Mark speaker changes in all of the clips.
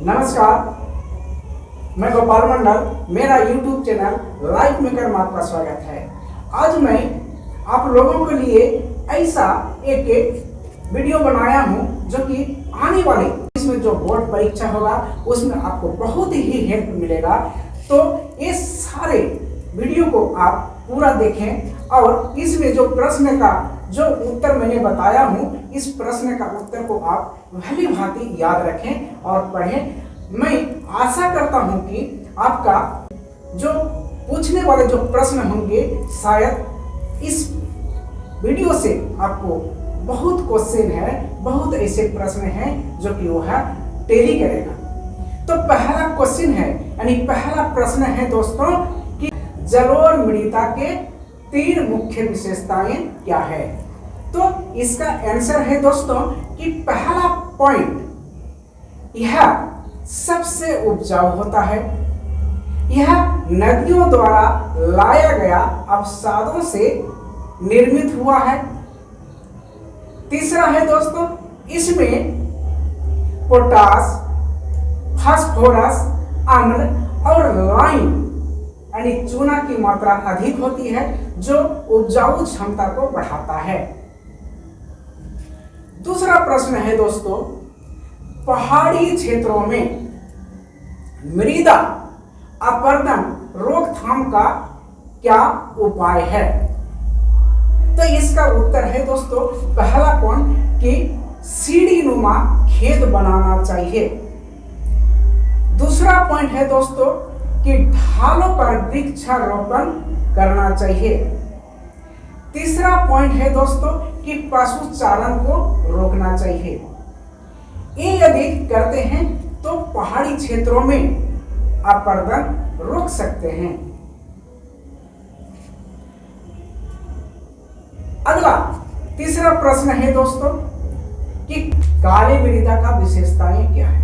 Speaker 1: नमस्कार, मैं गोपाल मंडल। मेरा YouTube चैनल लाइफ मेकर में आपका स्वागत है। आज मैं आप लोगों के लिए ऐसा एक वीडियो बनाया हूं जो कि आने वाले इसमें जो बोर्ड परीक्षा होगा उसमें आपको बहुत ही हेल्प मिलेगा। तो ये सारे वीडियो को आप पूरा देखें और इसमें जो प्रश्न का जो उत्तर मैंने बताया हूं, इस प्रश्न का उत्तर को आप भली भांति याद रखें और पढ़ें। मैं आशा करता हूं कि आपका जो पूछने वाले जो प्रश्न होंगे, शायद इस वीडियो से आपको बहुत क्वेश्चन है, बहुत ऐसे प्रश्न हैं जो कि वो है टैली करेगा। तो पहला क्वेश्चन है, यानी पहला प्रश्न है दोस्तों कि जलोढ़ मृदा के 3 मुख्य विशेषताएं क्या है। तो इसका आंसर है दोस्तों कि पहला पॉइंट, यह सबसे उपजाऊ होता है, यह नदियों द्वारा लाया गया अवसादों से निर्मित हुआ है। तीसरा है दोस्तों, इसमें पोटास, फास्फोरस, अम्ल और लाइम यानी चूना की मात्रा अधिक होती है जो उपजाऊ क्षमता को बढ़ाता है। दूसरा प्रश्न है दोस्तों, पहाड़ी क्षेत्रों में मृदा अपरदन रोकथाम का क्या उपाय है। तो इसका उत्तर है दोस्तों पहला पॉइंट कि सीढ़ी नुमा खेत बनाना चाहिए। दूसरा पॉइंट है दोस्तों कि ढालों पर वृक्षारोपण करना चाहिए। तीसरा पॉइंट है दोस्तों कि पशु चारण को रोकना चाहिए। ये यदि करते हैं तो पहाड़ी क्षेत्रों में अपरदन रोक सकते हैं। अगला तीसरा प्रश्न है दोस्तों कि काली मृदा का विशेषताएं क्या है।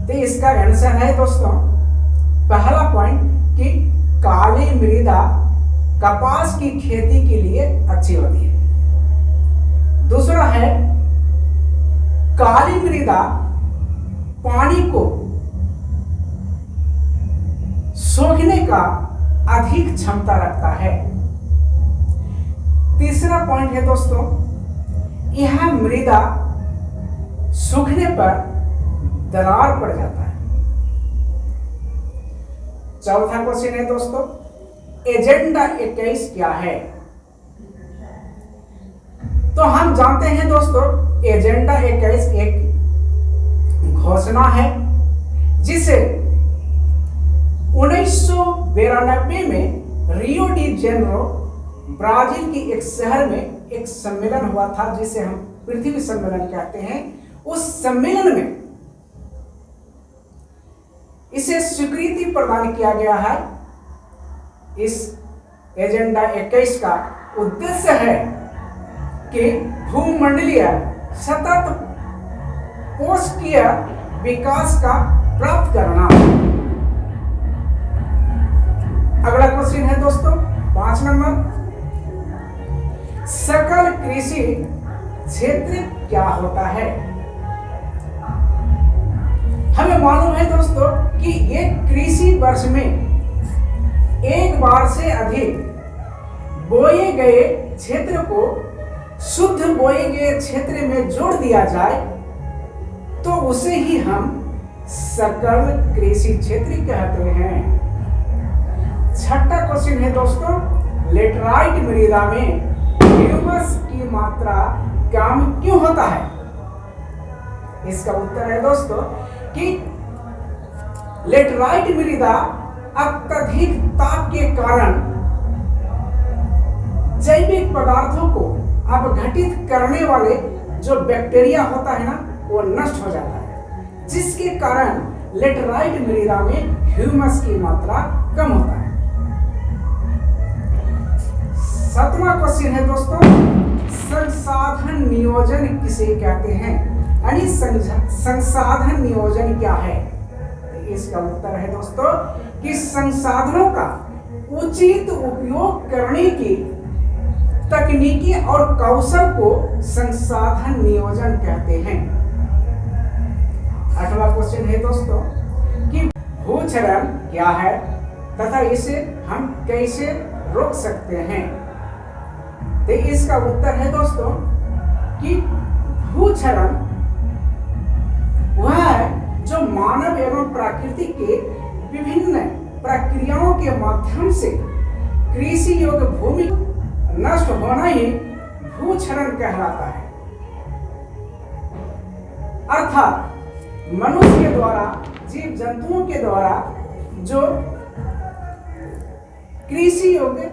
Speaker 1: तो इसका आंसर है दोस्तों पहला पॉइंट कि काली मृदा कपास की खेती के लिए अच्छी होती है। दूसरा है काली मृदा पानी को सोखने का अधिक क्षमता रखता है। तीसरा पॉइंट है दोस्तों, यह मृदा सूखने पर दरार पड़ जाता है। चौथा क्वेश्चन है दोस्तों, एजेंडा 21 क्या है। तो हम जानते हैं दोस्तों एजेंडा 21 एक घोषणा है जिसे 1992 में रियो डी जेनेरो ब्राजील की एक शहर में एक सम्मेलन हुआ था जिसे हम पृथ्वी सम्मेलन कहते हैं। उस सम्मेलन में इसे स्वीकृति प्रदान किया गया है। इस एजेंडा 21 का उद्देश्य है कि भूमंडलीय सतत पोषकीय विकास का प्राप्त करना। अगला क्वेश्चन है दोस्तों 5 नंबर, सकल कृषि क्षेत्र क्या होता है। हमें मालूम है दोस्तों कि एक कृषि वर्ष में एक बार से अधिक बोए गए क्षेत्र को शुद्ध बोए गए क्षेत्र में जोड़ दिया जाए तो उसे ही हम सकल कृषि क्षेत्र कहते हैं। छठा क्वेश्चन है दोस्तों, लेटराइट मृदा में ह्यूमस की मात्रा कम क्यों होता है। इसका उत्तर है दोस्तों कि लेटराइट मृदा अत्यधिक ताप के कारण जैविक पदार्थों को अपघटित करने वाले जो बैक्टीरिया होता है ना, वो नष्ट हो जाता है, जिसके कारण लेटराइट मृदा में ह्यूमस की मात्रा कम होता है। 7वां क्वेश्चन है दोस्तों, संसाधन नियोजन किसे कहते हैं, यानी संसाधन नियोजन क्या है। इसका उत्तर है दोस्तों कि संसाधनों का उचित उपयोग करने की तकनीकी और कौशल को संसाधन नियोजन कहते हैं। 8वां क्वेश्चन क्वेश्चन है दोस्तों कि भूक्षरण क्या है तथा इसे हम कैसे रोक सकते हैं। तो इसका उत्तर है दोस्तों कि भूक्षरण वह है जो मानव एवं प्रकृति के विभिन्न प्रक्रियाओं के माध्यम से कृषि योग्य भूमि नष्ट होना ही भूक्षरण कहलाता है। अर्थात मनुष्य के द्वारा, जीव जंतुओं के द्वारा जो कृषि योग्य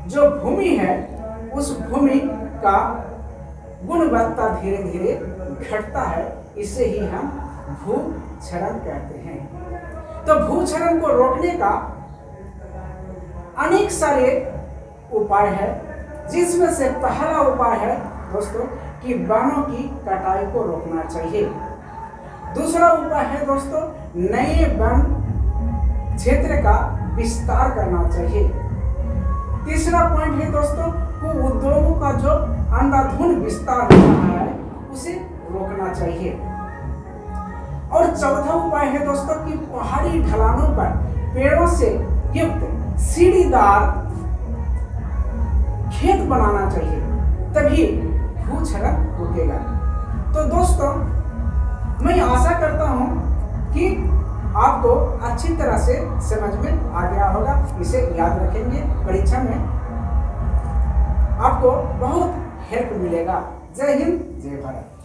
Speaker 1: जो भूमि है उस भूमि का गुणवत्ता धीरे धीरे घटता है, इसे ही हम भूक्षरण कहते हैं। तो भूक्षरण को रोकने का अनेक सारे उपाय है, जिसमें से पहला उपाय है दोस्तों कि वनों की कटाई को रोकना चाहिए। दूसरा उपाय है दोस्तों नए वन क्षेत्र का विस्तार करना चाहिए। तीसरा पॉइंट है दोस्तों को उद्योगों का जो अंधाधुंध विस्तार हो रहा है उसे रोकना चाहिए। और चौथा उपाय है दोस्तों कि पहाड़ी ढलानों पर पेड़ों से युक्त सीढ़ीदार खेत बनाना चाहिए, तभी भूक्षरण रुकेगा। तो दोस्तों मैं आशा करता हूं कि आपको अच्छी तरह से समझ में आ गया होगा। इसे याद रखेंगे, परीक्षा में आपको बहुत हेल्प मिलेगा। जय हिंद, जय भारत।